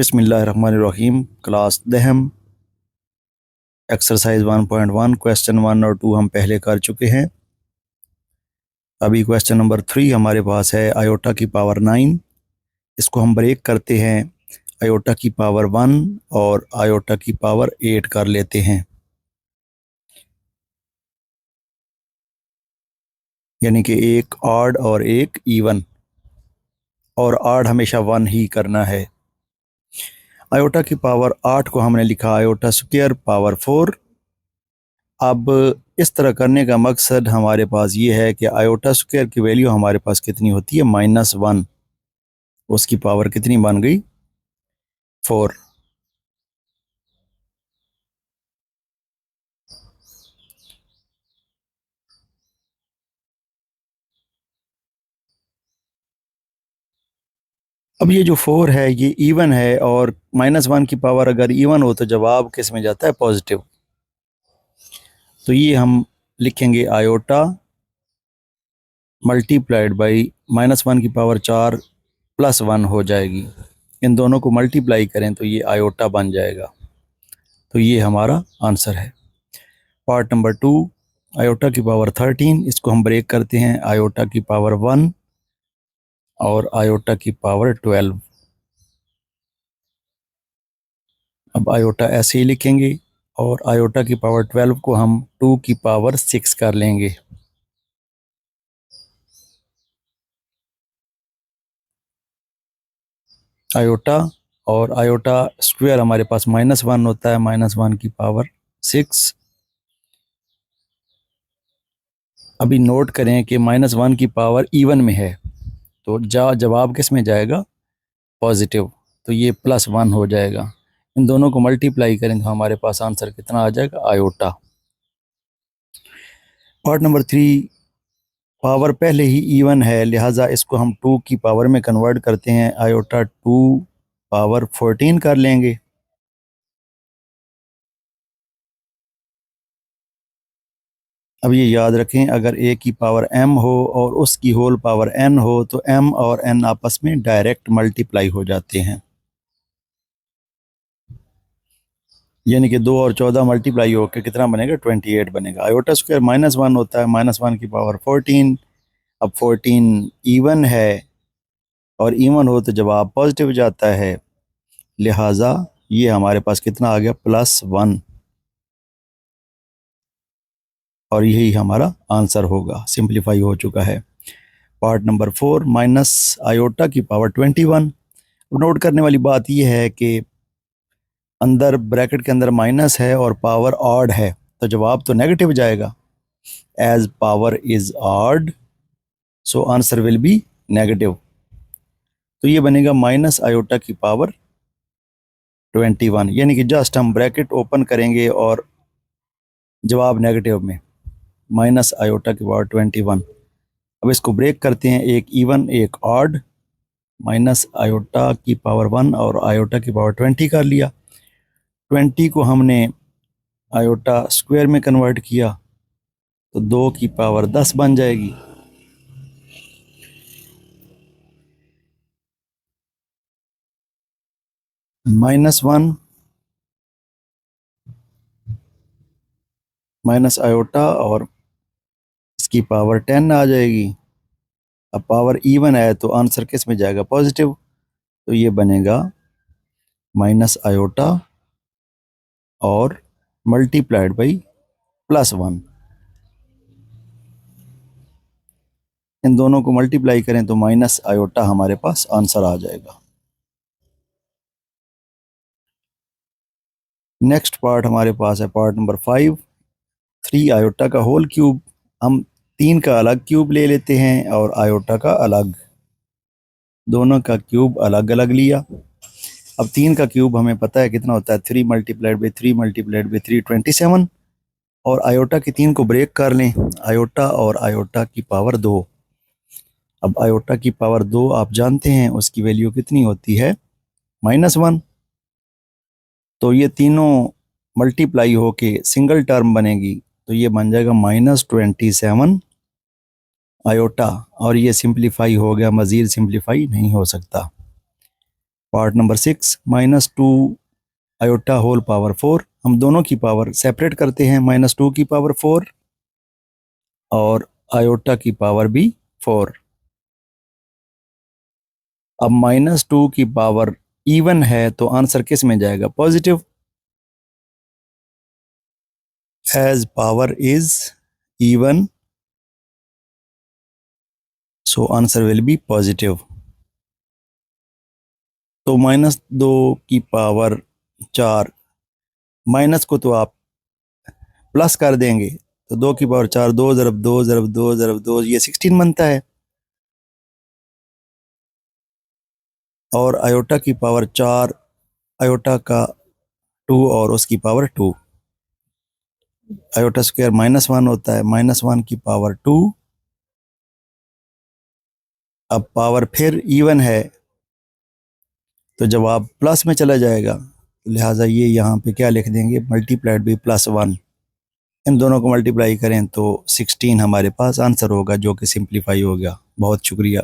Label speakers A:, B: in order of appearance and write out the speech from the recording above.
A: बिस्मिल्लाहिर्रहमानिर्रहीम। क्लास दहम exercise 1.1 question 1 और 2 हम पहले कर चुके हैं। अभी क्वेश्चन नंबर 3 हमारे पास है आयोटा की पावर 9। इसको हम ब्रेक करते हैं, आयोटा की पावर 1 और आयोटा की पावर 8 कर लेते हैं, यानी कि एक ऑड और एक इवन, और ऑड हमेशा 1 ही करना है। आयोटा की पावर 8 को हमने लिखा आयोटा स्क्वायर पावर 4। अब इस तरह करने का मकसद हमारे पास ये है कि आयोटा स्क्वायर की वैल्यू हमारे पास कितनी होती है, -1। उसकी पावर कितनी बन गई, 4। अब ये जो 4 है ये इवन है, और -1 की पावर अगर इवन हो तो जवाब किस में जाता है, पॉजिटिव। तो ये हम लिखेंगे आयोटा मल्टीप्लाइड बाई -1 की पावर 4 + 1 हो जाएगी। इन दोनों को मल्टीप्लाई करें तो ये आयोटा बन जाएगा। तो ये हमारा आंसर है। पार्ट नंबर 2, आयोटा की पावर 13, इसको हम ब्रेक करते हैं, आयोटा की पावर 1 और आयोटा की पावर 12। अब आयोटा ऐसे ही लिखेंगे और आयोटा की पावर 12 को हम 2 की पावर 6 कर लेंगे। आयोटा और आयोटा स्क्वायर हमारे पास -1 होता है, -1 की पावर 6। अभी नोट करें कि -1 की पावर इवन में है, तो जवाब किस में जाएगा, पॉजिटिव। तो ये +1 हो जाएगा। इन दोनों को मल्टीप्लाई करें तो हमारे पास आंसर कितना आ जाएगा, आयोटा। पार्ट नंबर 3, पावर पहले ही इवन है, लिहाजा इसको हम 2 की पावर में कन्वर्ट करते हैं, आयोटा 2 पावर 14 कर लेंगे। अब ये याद रखें, अगर a की पावर m हो और उसकी होल पावर n हो तो m और n आपस में डायरेक्ट मल्टीप्लाई हो जाते हैं, यानी कि 2 और 14 मल्टीप्लाई होकर कितना बनेगा, 28 बनेगा। आयोटा स्क्वायर -1 होता है, -1 की पावर 14। अब 14 इवन है और इवन हो तो जवाब पॉजिटिव जाता है, लिहाजा ये हमारे पास कितना आ गया, +1, और यही हमारा आंसर होगा। सिंप्लीफाई हो चुका है। पार्ट नंबर 4, माइनस आयोटा की पावर 21। अब नोट करने वाली बात यह है कि अंदर ब्रैकेट के अंदर माइनस है और पावर ऑड है, तो जवाब तो नेगेटिव जाएगा। As power is odd so answer will be negative. तो ये बनेगा माइनस आयोटा की पावर 21, यानी कि जस्ट हम ब्रैकेट ओपन करेंगे और जवाब नेगेटिव में, माइनस आयोटा की पावर 21। अब इसको ब्रेक करते हैं, एक इवन एक ऑड, माइनस आयोटा की पावर 1 और आयोटा की पावर 20 कर लिया। 20 को हमने आयोटा स्क्वायर में कन्वर्ट किया तो 2 की पावर 10 बन जाएगी। -1 माइनस आयोटा और इसकी पावर 10 आ जाएगी। अब पावर इवन है तो आंसर किस में जाएगा, पॉजिटिव। तो ये बनेगा माइनस आयोटा और मल्टीप्लाइड बाई +1। इन दोनों को मल्टीप्लाई करें तो माइनस आयोटा हमारे पास आंसर आ जाएगा। नेक्स्ट पार्ट हमारे पास है पार्ट नंबर 5, 3 आयोटा का होल क्यूब। हम 3 का अलग क्यूब ले लेते हैं और आयोटा का अलग, दोनों का क्यूब अलग अलग लिया। अब 3 का क्यूब हमें पता है कितना होता है, 3 मल्टीप्लाइड बाई 3 मल्टीप्लाइड बाई 3 27। और आयोटा की 3 को ब्रेक कर लें, आयोटा और आयोटा की पावर 2। अब आयोटा की पावर 2 आप जानते हैं उसकी वैल्यू कितनी होती है, -1। तो ये तीनों मल्टीप्लाई होके सिंगल टर्म बनेगी, तो ये बन जाएगा -27 आयोटा, और ये सिंप्लीफाई हो गया, मज़ीद सिंप्लीफाई नहीं हो सकता। Part number 6 -2 iota whole power 4। हम दोनों की पावर सेपरेट करते हैं, -2 की पावर 4 और आयोटा की पावर भी 4। अब -2 की पावर इवन है तो आंसर किस में जाएगा? Positive. As power is even so answer will be positive. तो -2 की पावर 4, माइनस को तो आप प्लस कर देंगे तो 2 की पावर 4, 2 ज़रब 2 ज़रब 2 ज़रब 2, ये 16 बनता है। और आयोटा की पावर 4, आयोटा का 2 और उसकी पावर 2, आयोटा स्क्वायर -1 होता है, -1 की पावर 2। अब पावर फिर इवन है तो जवाब प्लस में चला जाएगा, लिहाजा ये यहाँ पे क्या लिख देंगे? Multiplied by +1। इन दोनों को मल्टीप्लाई करें तो 16 हमारे पास आंसर होगा, जो कि सिंप्लीफाई हो गया। बहुत शुक्रिया।